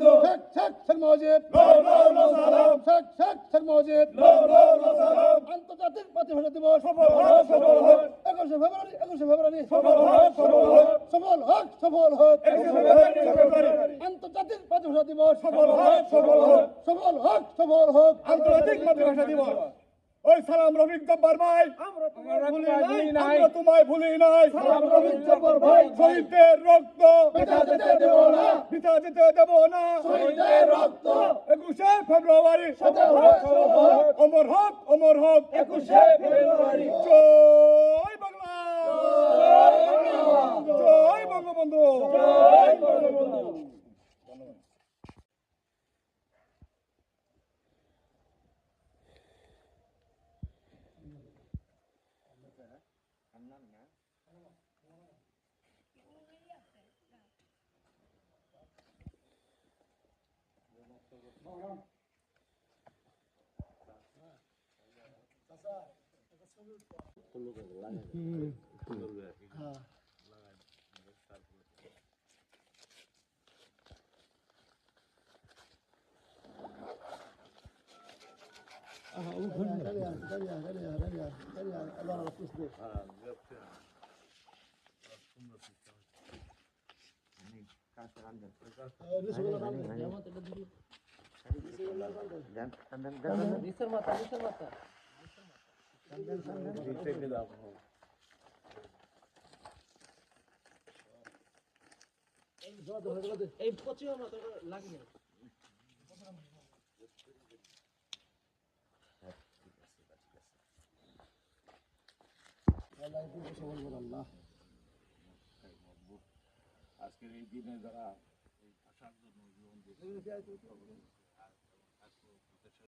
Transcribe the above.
বঙ্গবন্ধু শেখ শেখ শেখ মুজিব সালাম শেখ শেখ শেখ মুজিব সালাম আন্তর্জাতিক মাতৃভাষা দিবস সফল হোক 21শে ফেব্রুয়ারি সফল হোক সফল হোক সফল হোক 21শে ফেব্রুয়ারি আন্তর্জাতিক মাতৃভাষা দিবস সফল হোক সফল হোক আন্তর্জাতিক মাতৃভাষা দিবস ওই সালাম রফিক জব্বার ভাই আমরা তোমায় ভুলি নাই সালাম রফিক জব্বার ভাই শহীদদের রক্ত বৃথা যেতে দেব না বৃথা যেতে দেব না শহীদদের রক্ত 21শে ফেব্রুয়ারি অমর হোক 21শে ফেব্রুয়ারি জয় বাংলা জয় বঙ্গবন্ধু জয় বঙ্গবন্ধু এই পচিও না তোর লাগি না আজকের এই দিনে যারা আসার জন্য